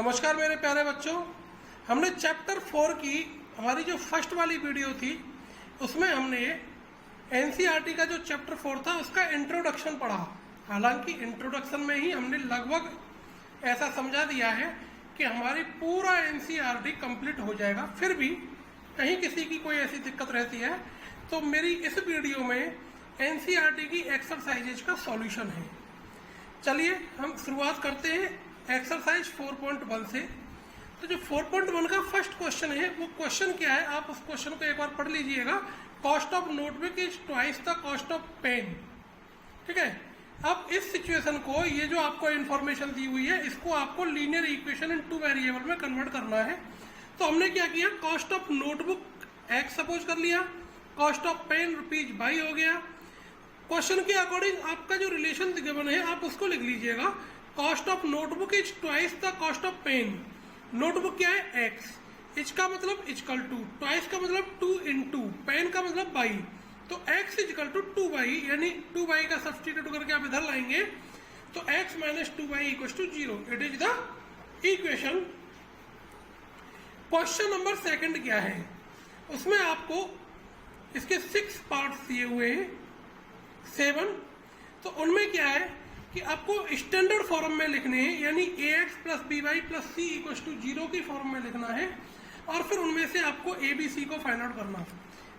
नमस्कार मेरे प्यारे बच्चों। हमने चैप्टर 4 की हमारी जो फर्स्ट वाली वीडियो थी उसमें हमने एनसीईआरटी का जो चैप्टर 4 था उसका इंट्रोडक्शन पढ़ा। हालांकि इंट्रोडक्शन में ही हमने लगभग ऐसा समझा दिया है कि हमारी पूरा एनसीईआरटी कंप्लीट हो जाएगा। फिर भी कहीं किसी की कोई ऐसी दिक्कत रहती है तो मेरी इस वीडियो में एनसीईआरटी की एक्सरसाइजेज का सॉल्यूशन है। चलिए हम शुरुआत करते हैं एक्सरसाइज 4.1 से। तो जो 4.1 का फर्स्ट क्वेश्चन है वो क्वेश्चन क्या है, आप उस क्वेश्चन को एक बार पढ़ लीजिएगा। Cost of notebook is twice the cost of pen. ठीक है, अब इस सिचुएशन को, ये जो आपको इंफॉर्मेशन दी हुई है, इसको आपको linear equation in two variable में कन्वर्ट करना है। तो हमने क्या किया, cost of notebook x suppose कर लिया, cost of pen rupees y हो गया। क्वेश्चन के अकॉर्डिंग आपका जो रिलेशन गिवन है आप उसको लिख लीजिएगा। Cost of notebook is twice the cost of pen. Notebook क्या है, एक्स, इच का मतलब इजकल टू, ट्वाइस का मतलब 2 इंटू, पेन का मतलब बाई, तो एक्स इजकल टू 2 बाई, यानी 2 बाई का सब्सटीट्यूट करके आप इधर लाएंगे तो x minus 2 y equal to 0। It is the equation. Question number second क्या है, उसमें आपको इसके 6 पार्ट्स दिए हुए हैं, 7। तो उनमें क्या है कि आपको स्टैंडर्ड फॉर्म में लिखने हैं, यानी ax plus B Y plus C equal to 0 की फॉर्म में लिखना है और फिर उनमें से आपको ए बी सी को फाइंड आउट करना है।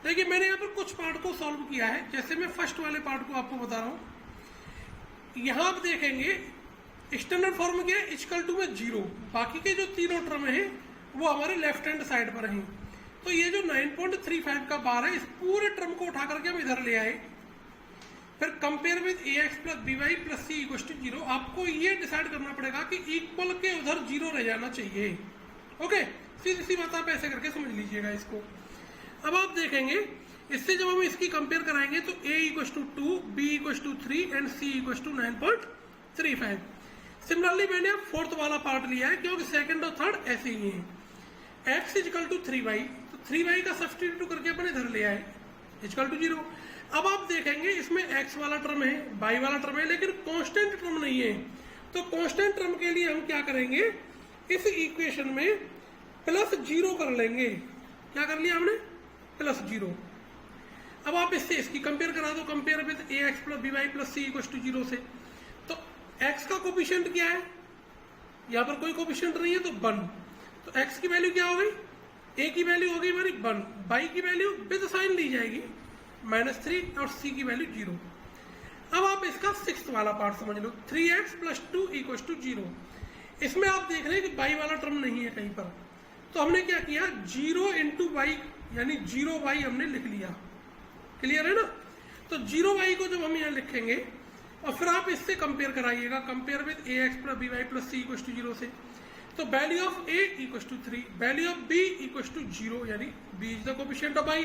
देखिए मैंने यहाँ पर कुछ पार्ट को सॉल्व किया है, जैसे मैं फर्स्ट वाले पार्ट को आपको बता रहा हूँ। यहाँ आप देखेंगे स्टैंडर्ड फॉर्म क्या है, इक्वल टू में 0, बाकी के जो तीनों टर्म है वो हमारे लेफ्ट हैंड साइड पर हैं। तो ये जो 9.35 का बार है, इस पूरे टर्म को उठा करके हम इधर ले आए। फिर compare with ax plus B Y plus C equal to 0। आपको ये डिसाइड करना पड़ेगा कि इक्वल के उधर 0 रह जाना चाहिए। ओके, सीधी सी बात आप ऐसे करके समझ लीजिएगा इसको। अब आप देखेंगे इससे जब हम इसकी कंपेयर कराएंगे तो a equal to 2, b equal to 3 and c equal to 9.35। Similarly मैंने अब फोर्थ वाला पार्ट लिया है क्योंकि सेकंड और थर्ड ऐसे ही है। x इक्वल टू 3y, तो 3y का सब्सटीट्यूट करके अपन इधर ले आए, इक्वल टू 0। अब आप देखेंगे इसमें x वाला टर्म है, y वाला टर्म है, लेकिन कांस्टेंट टर्म नहीं है। तो कांस्टेंट टर्म के लिए हम क्या करेंगे, इस इक्वेशन में प्लस 0 कर लेंगे। क्या कर लिया हमने, प्लस 0। अब आप इससे इसकी कंपेयर करा दो, compare with ax plus B Y plus C equal to 0 से। तो x का कोफिशिएंट क्या है, यहाँ पर कोई कोफिशिएंट नहीं है तो 1। तो x की वैल्यू क्या हो गई, a की वैल्यू हो गई हमारी 1, y की वैल्यू विद साइन ली जाएगी -3 और c की वैल्यू 0। अब आप इसका 6th वाला पार्ट समझ लो, 3x प्लस 2 इक्वल टू 0। इसमें आप देख रहे हैं कि y वाला टर्म नहीं है कहीं पर, तो हमने क्या किया, 0 इंटू वाई यानी 0y हमने लिख लिया। क्लियर है ना। तो 0y को जब हम यहाँ लिखेंगे और फिर आप इससे कंपेयर कराइएगा, compare with ax plus B Y plus C equal to 0 से। तो value of a equal to 3, value of b equal to 0, यानी b is the coefficient of y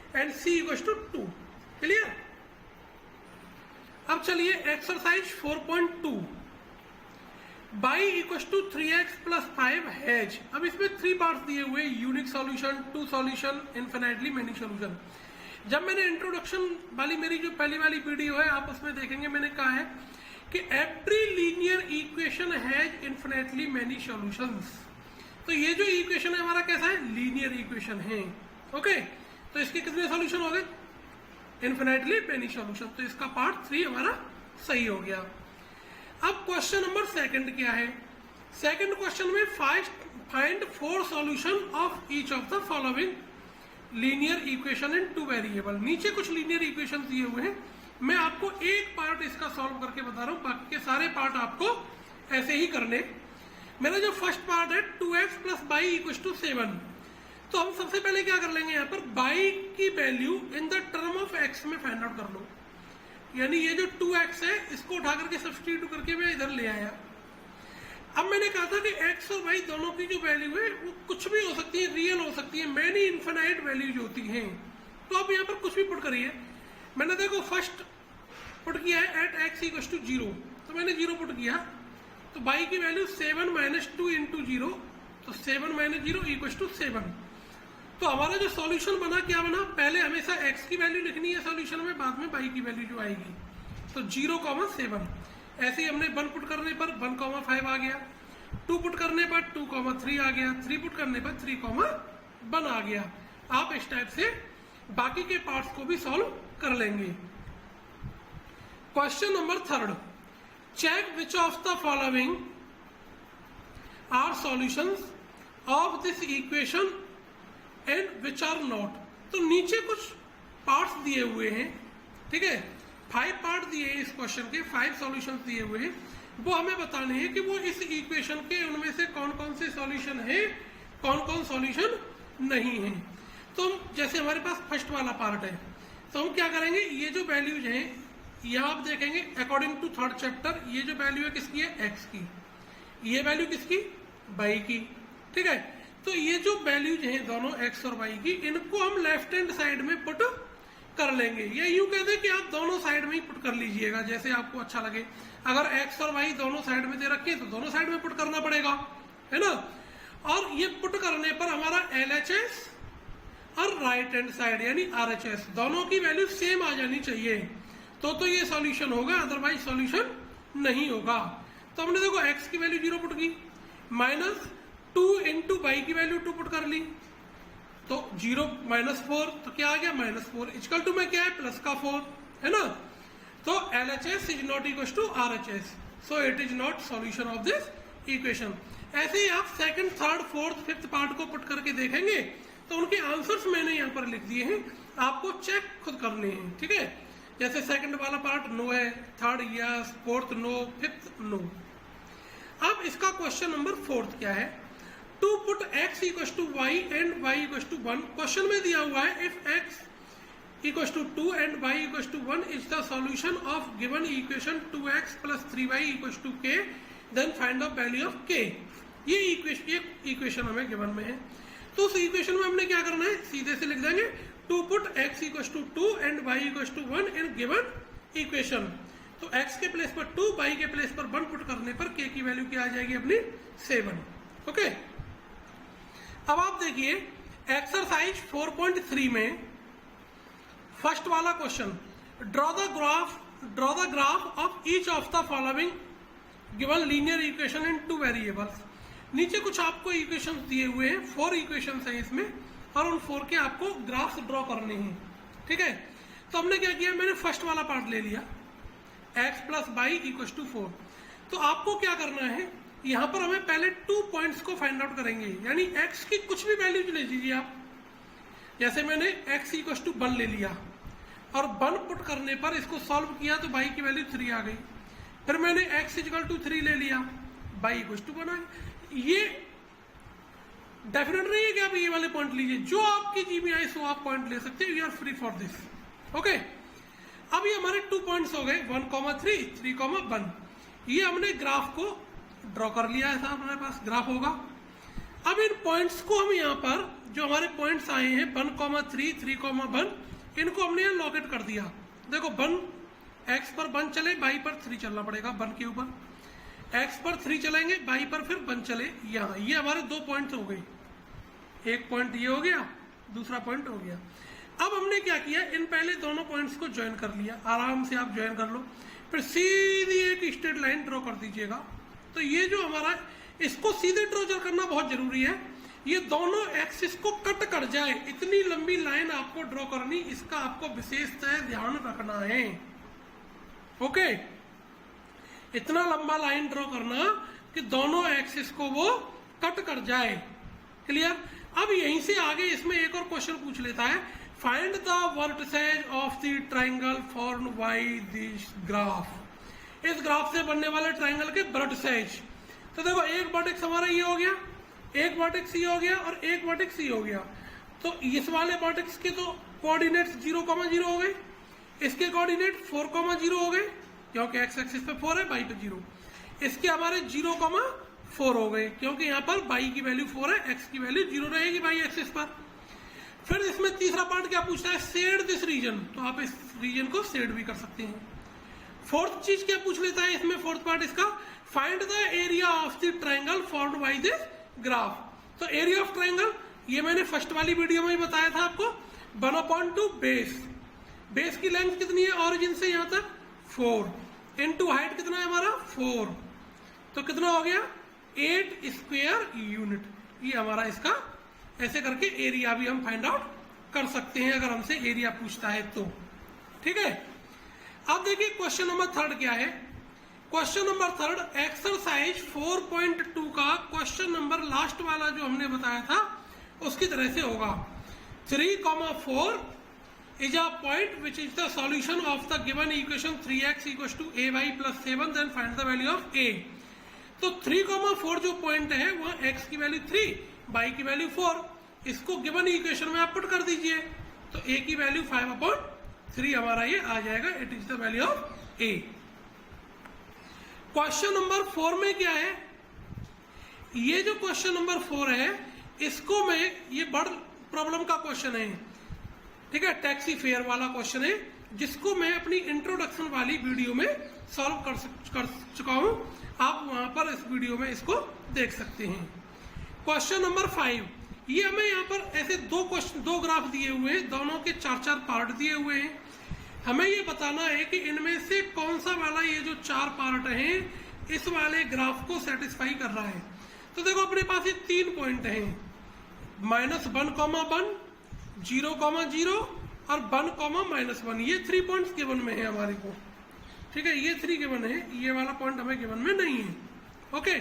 and c equal to 2। Clear. अब चलिए exercise 4.2, y equal to 3x plus 5 has. अब इसमें 3 parts दिए हुए, unique solution, 2 solution, infinitely many solution. जब मैंने introduction वाली मेरी जो पहली वाली वीडियो है आप उसमें देखेंगे, मैंने कहा है कि every linear equation has infinitely many solutions. तो ये जो इक्वेशन है हमारा कैसा है, लीनियर इक्वेशन है। ओके, तो इसके कितने सॉल्यूशन हो गए, इनफिनिटली मेनी सॉल्यूशन। तो इसका पार्ट 3 हमारा सही हो गया। अब क्वेश्चन नंबर सेकंड क्या है, सेकंड क्वेश्चन में find 4 solution of each of the following linear equation in 2 variable. नीचे कुछ लीनियर इक्वेशन दिए हुए हैं, मैं आपको एक पार्ट इसका सॉल्व करके बता रहा हूं, बाकी के सारे पार्ट आपको ऐसे ही करने। मेरा जो फर्स्ट पार्ट है 2x plus by equal to 7। तो हम सबसे पहले क्या कर लेंगे, यहाँ पर y की value in the term of x में फाइंड आउट कर लो। यानी ये जो 2x है इसको उठा करके सब्सटीट्यूट करके मैं इधर ले आया। अब मैंने कहा था कि x और y दोनों की जो वैल्यू है वो कुछ भी हो सकती है, रियल हो सकती है, मैनी इनफिनाइट वैल्यूज होती हैं। तो आप यहाँ पर कुछ भी पुट करिए। मैंने देखो फर्स्ट पुट किया है एट x इक्वल टू 0, तो मैंने 0 पुट किया। तो y की वैल्यू 7 माइनस 2 इंटू 0, तो 7 माइनस 0 इक्वल टू 7। तो हमारा जो सॉल्यूशन बना क्या बना, पहले हमेशा x की वैल्यू लिखनी है सॉल्यूशन में, बाद में y की वैल्यू जो आएगी। तो 0, 7 ऐसे ही हमने 1 पुट करने पर 1, 5 आ गया। 2 पुट करने पर 2,3 आ गया, 3 पुट करने पर 3,1 आ गया। आप इस टाइप से बाकी के पार्ट्स को भी सॉल्व कर लेंगे। Question number 3, check which of the following are solutions of this equation and which are not. तो नीचे कुछ पार्ट्स दिए हुए हैं, ठीक है, 5 पार्ट दिए हैं इस क्वेश्चन के, 5 सॉल्यूशंस दिए हुए हैं। वो हमें बताने हैं कि वो इस इक्वेशन के उनमें से कौन कौन से सॉल्यूशन है, कौन कौन सॉल्यूशन नहीं है। तो जैसे हमारे पास फर्स्ट वाला पार्ट है, तो हम क्या करेंगे, ये जो वैल्यूज हैं यहाँ आप देखेंगे अकॉर्डिंग टू 3rd चैप्टर, ये जो वैल्यू है किसकी है, एक्स की, ये वैल्यू किसकी, वाई की, ठीक है। तो ये जो वैल्यूज हैं दोनों एक्स और वाई की, इनको हम लेफ्ट हैंड साइड में पुट कर लेंगे, या यूं कहते हैं कि आप दोनों साइड में ही पुट कर लीजिएगा, जैसे आपको अच्छा लगे। अगर एक्स और वाई दोनों साइड में दे रखे हैं तो दोनों साइड में पुट करना पड़ेगा, है ना। और ये पुट करने पर हमारा LHS और राइट हैंड साइड यानी RHS दोनों की वैल्यू सेम आ जानी चाहिए, तो ये सॉल्यूशन होगा, अदरवाइज सॉल्यूशन नहीं होगा। तो हमने देखो x की वैल्यू 0 पुट की, -2 इंटू वाई की वैल्यू 2 पुट कर ली, तो 0 -4, तो क्या आ गया -4 इक्वल टू में क्या है, प्लस का 4, है ना। तो LHS is not equal to RHS, so it is not solution of this equation. ऐसे ही आप 2nd, 3rd, 4th, 5th part को पुट करके देखेंगे तो उनके आंसर्स मैंने यहाँ पर लिख दिए हैं, आपको चेक खुद करने हैं, ठीक है। जैसे 2nd वाला पार्ट नो है, 3rd yes, 4th no, 5th no. अब इसका क्वेश्चन नंबर 4th क्या है, to put x equal to y and y equal to 1। Question में दिया हुआ है if x equal to 2 and y equal to 1 is the solution of given equation 2x plus 3y equal to k, then find the value of k। ये equation हमें given में है, तो उस इक्वेशन में हमने क्या करना है, सीधे से लिख देंगे to put x equal to 2 and y equal to 1 in given equation. तो x के प्लेस पर 2, y के प्लेस पर 1 पुट करने पर k की वैल्यू क्या आ जाएगी अपनी 7। ओके, अब आप देखिए एक्सरसाइज 4.3 में फर्स्ट वाला question, draw the graph of each of the following given linear equation in 2 variables. नीचे कुछ आपको इक्वेशंस दिए हुए हैं, 4 इक्वेशंस हैं इसमें, और उन 4 के आपको ग्राफ्स ड्रॉ करने हैं, ठीक है। तो हमने क्या किया, मैंने फर्स्ट वाला पार्ट ले लिया, x plus y equal to 4। तो आपको क्या करना है, यहां पर हमें पहले 2 पॉइंट्स को फाइंड आउट करेंगे, यानी x की कुछ भी वैल्यूज ले लीजिए आप। जैसे मैंने x इक्वल टू 1 ले लिया और 1 पुट करने पर इसको सॉल्व किया तो y की वैल्यू 3 आ गई। फिर मैंने x इक्वल टू 3 ले लिया, y इक्वल टू 1 आ गया। ये डेफिनेट नहीं है कि आप ये वाले पॉइंट लीजिए, जो आपकी जी में आए सो आप पॉइंट ले सकते हो, you are free for this. Okay, अब ये हमारे 2 पॉइंट्स हो गए, 1,3, 3,1। ये हमने ग्राफ को ड्रॉ कर लिया, ऐसा हमारे पास ग्राफ होगा। अब इन पॉइंट्स को हम यहाँ पर जो हमारे पॉइंट्स आए हैं 1,3, 3,1, इनको हमने यहाँ लॉकेट कर दिया। देखो 1 x पर 1 चले, y पर 3 चलना पड़ेगा, 1 के ऊपर x पर 3 चलेंगे, y पर फिर 1 चले यहाँ। ये हमारे 2 पॉइंट्स हो गए, एक पॉइंट ये हो गया, दूसरा पॉइंट हो गया। अब हमने क्या किया, इन पहले दोनों पॉइंट्स को ज्वाइन कर लिया, आराम से आप ज्वाइन कर लो, फिर सीधी एक स्ट्रेट लाइन ड्रॉ कर दीजिएगा। तो ये जो हमारा, इसको सीधे ड्रॉ करना बहुत जरूरी है, ये दोनों एक्सिस को कट कर जाए, इतनी लंबी लाइन आपको ड्रॉ करनी, इसका आपको विशेषतः ध्यान रखना है। ओके, इतना लंबा लाइन ड्रॉ करना कि दोनों एक्सिस को वो कट कर जाए। क्लियर। अब यहीं से आगे इसमें एक और क्वेश्चन पूछ लेता है, find the vertices of the triangle formed by this graph. इस ग्राफ से बनने वाले ट्राइंगल के वर्टिसेज। तो देखो एक वर्टेक्स हमारा ये हो गया, एक वर्टेक्स ये हो गया और एक वर्टेक्स ये हो गया। तो इस वाले वर्टेक्स के तो कोऑर्डिनेट्स 0,0 हो गए, इसके कोऑर्डिनेट 4,0 हो गए क्योंकि एक्स एक्सिस पे 4 है, वाई पे 0। इसके हमारे 0,4 हो गए क्योंकि यहाँ पर वाई की वैल्यू 4 है, एक्स की वैल्यू 0 रहेगी वाई एक्सिस पर। फिर इसमें तीसरा पार्ट क्या पूछता है, शेड दिस रीजन। तो आप इस रीजन को शेड भी कर सकते हैं। फोर्थ चीज क्या पूछ लेता है इसमें, फोर्थ पार्ट इसका, find the area of the triangle formed by this graph. तो एरिया ऑफ ट्राइंगल ये मैंने फर्स्ट वाली वीडियो में ही बताया था आपको, 1/2 बेस। बेस की लेंथ कितनी है ऑरिजिन से यहाँ तक 4 इनटू हाइट कितना है हमारा 4, तो कितना हो गया 8 स्क्वायर यूनिट। ये हमारा इसका ऐसे करके एरिया भी हम फाइंड आउट कर सकते हैं अगर हमसे एरिया पूछता है तो। ठीक है, अब देखिए क्वेश्चन नंबर 3 क्या है। क्वेश्चन नंबर 3 एक्सरसाइज 4.2 का क्वेश्चन नंबर लास्ट वाला जो हमने बताया था उसकी तरह से होगा। 3,4 is a point which is the solution of the given equation 3x equals to ay plus 7, then find the value of a। तो 3,4 जो पॉइंट है वह x की वैल्यू 3, y की वैल्यू 4, इसको गिवन इक्वेशन में आप पुट कर दीजिए तो a की वैल्यू 5/3 हमारा ये आ जाएगा। It is the value of a। Question number 4 में क्या है, ये जो क्वेश्चन नंबर 4 है इसको मैं, ये बड़ प्रॉब्लम का क्वेश्चन है, ठीक है, टैक्सी फेयर वाला क्वेश्चन है जिसको मैं अपनी इंट्रोडक्शन वाली वीडियो में सॉल्व कर चुका हूं। आप वहां पर इस वीडियो में इसको देख सकते हैं। क्वेश्चन नंबर 5, ये हमें यहाँ पर ऐसे दो ग्राफ दिए हुए हैं, दोनों के 4-4 पार्ट दिए हुए हैं। हमें ये बताना है कि इनमें से कौन सा वाला ये जो 4 पार्ट हैं इस वाले ग्राफ को सेटिस्फाई कर रहा है। तो देखो अपने पास ये 3 पॉइंट हैं, -1, 1, 0, 0 और 1, -1। ये 3 पॉइंट्स गिवन में है हमारे को। ठीक है, ये 3 गिवन है, ये वाला पॉइंट हमें गिवन में नहीं है। ओके,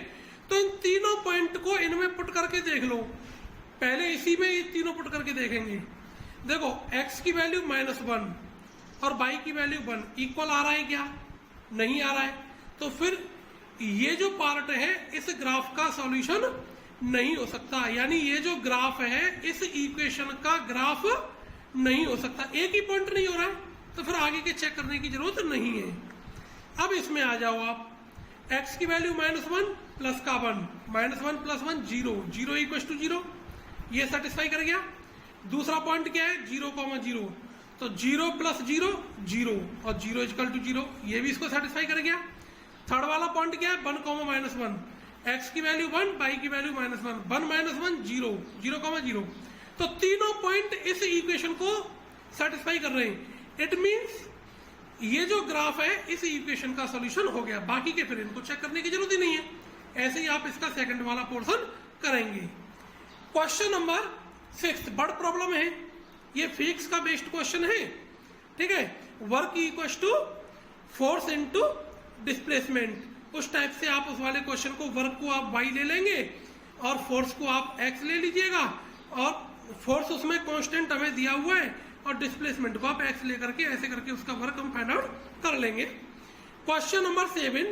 तो इन तीनों पॉइंट को इनमें पुट करके देख लो। पहले इसी में ये तीनों पुट करके देखेंगे। देखो x की वैल्यू -1 और y की वैल्यू 1 इक्वल आ रहा है क्या? नहीं आ रहा है। तो फिर ये जो पार्ट है इस ग्राफ का सॉल्यूशन नहीं हो सकता, यानी ये जो ग्राफ है इस इक्वेशन का ग्राफ नहीं हो सकता। एक ही पॉइंट नहीं हो रहा है तो फिर आगे के चेक करने की जरूरत नहीं है। अब इसमें आ जाओ आप, x की वैल्यू -1 प्लस का 1, -1 + 1 0, 0 = 0, ये सेटिस्फाई कर गया। दूसरा पॉइंट क्या है 0, 0, तो 0 + 0 0 और 0 = 0, ये भी इसको सेटिस्फाई कर गया। थर्ड वाला पॉइंट क्या है 1, -1, x की वैल्यू 1, y की वैल्यू -1, 1 - 1 0, 0, 0। तो तीनों पॉइंट इस इक्वेशन को सेटिस्फाई कर रहे हैं। इट मींस ये जो ग्राफ है इस इक्वेशन का सॉल्यूशन हो गया। बाकी के फिर इनको चेक करने की जरूरत ही नहीं है, ऐसे ही आप इसका सेकंड वाला पोर्शन करेंगे। क्वेश्चन नंबर 6 बड़ प्रॉब्लम है, ये फिजिक्स का बेस्ड क्वेश्चन है। ठीक है, work equals to force into displacement. उस टाइप से आप उस वाले क्वेश्चन को, वर्क को आप y ले लेंगे और फोर्स को आप x ले लीजिएगा, और फोर्स उसमें कांस्टेंट हमें दिया हुआ है और डिस्प्लेसमेंट को आप x लेकर के ऐसे करके उसका वर्क हम फाइंड आउट कर लेंगे। क्वेश्चन नंबर 7,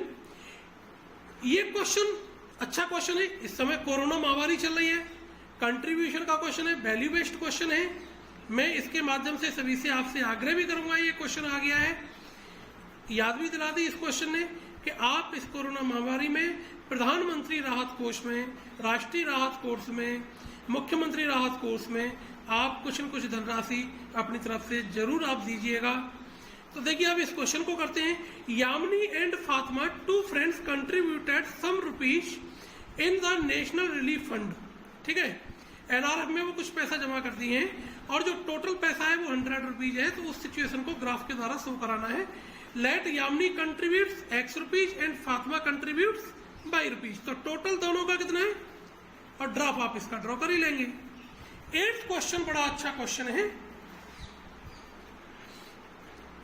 ये क्वेश्चन अच्छा क्वेश्चन है। इस समय कोरोना महामारी चल रही है, कंट्रीब्यूशन का क्वेश्चन है, वैल्यू बेस्ड क्वेश्चन है। मैं इसके माध्यम से सभी से आपसे आग्रह भी करूंगा, ये क्वेश्चन आ गया है, याद भी दिला दी इस क्वेश्चन ने कि आप इस कोरोना महामारी में प्रधानमंत्री राहत कोष में, राष्ट्रीय राहत कोष में, मुख्यमंत्री राहत कोष में आप कुछ न कुछ धनराशि अपनी तरफ से जरूर आप दीजिएगा। तो देखिए अब इस क्वेश्चन को करते हैं। Yamini and Fatima, 2 friends contributed some rupees in the national relief fund. ठीक है, एनआरएफ में वो कुछ पैसा जमा करती हैं और जो टोटल पैसा है वो 100 रुपीज है। तो उस सिचुएशन को ग्राफ के द्वारा शो कराना है। Let Yamini contributes x rupees and Fatima contributes y rupees. तो टोटल दोनों का कितना है और ड्रॉप आप इसका ड्रॉ कर ही लेंगे। 8th क्वेश्चन बड़ा अच्छा क्वेश्चन है।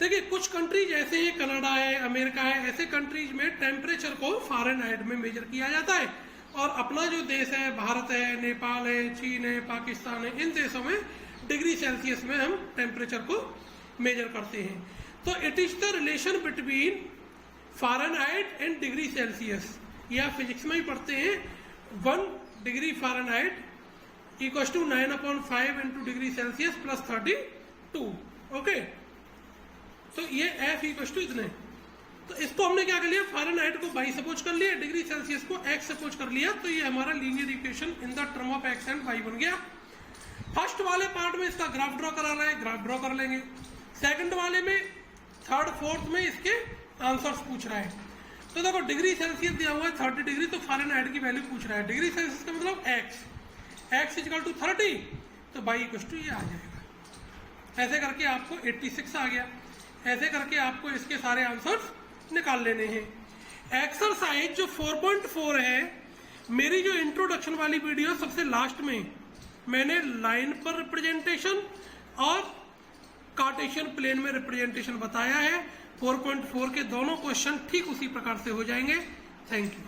देखिए कुछ कंट्रीज ऐसे हैं, कनाडा है, अमेरिका है, ऐसे कंट्रीज में टेम्परेचर को फ़ारेनहाइट में मेजर किया जाता है। और अपना जो देश है, भारत है, नेपाल है, चीन है, पाकिस्तान है, इन देशों में डिग्री सेल्सियस में हम टेम्परेचर को मेजर करते हैं। तो it is the relation between Fahrenheit and degree Celsius. या फिजिक्स में ही पढ़ते हैं, 1 degree Fahrenheit equals to 9/5 × degree Celsius + 32। Okay, तो ये F इक्वल्स टू इतने। तो इसको हमने क्या कर लिया, फ़ारेनहाइट को y सपोज कर लिया, डिग्री सेल्सियस को x सपोज कर लिया। तो ये हमारा linear equation in the term of x and y बन गया। फर्स्ट वाले पार्ट में इसका ग्राफ ड्रॉ कराना है, ग्राफ ड्रॉ कर लेंगे। सेकंड वाले में, थर्ड, फोर्थ में इसके आंसर्स पूछ रहा है। तो देखो डिग्री सेल्सियस दिया हुआ है 30 डिग्री, तो फ़ारेनहाइट की वैल्यू पूछ रहा है। डिग्री सेल्सियस का मतलब x = 30, तो y = ये आ जाएगा। ऐसे करके आपको 86 आ गया। ऐसे करके आपको इसके सारे आंसर्स निकाल लेने हैं। एक्सरसाइज जो 4.4 है मेरी जो इंट्रोडक्शन वाली वीडियो सबसे लास्ट में मैंने लाइन पर रिप्रेजेंटेशन और कार्टेशियन प्लेन में रिप्रेजेंटेशन बताया है। 4.4 के दोनों क्वेश्चन ठीक उसी प्रकार से हो जाएंगे। Thank you.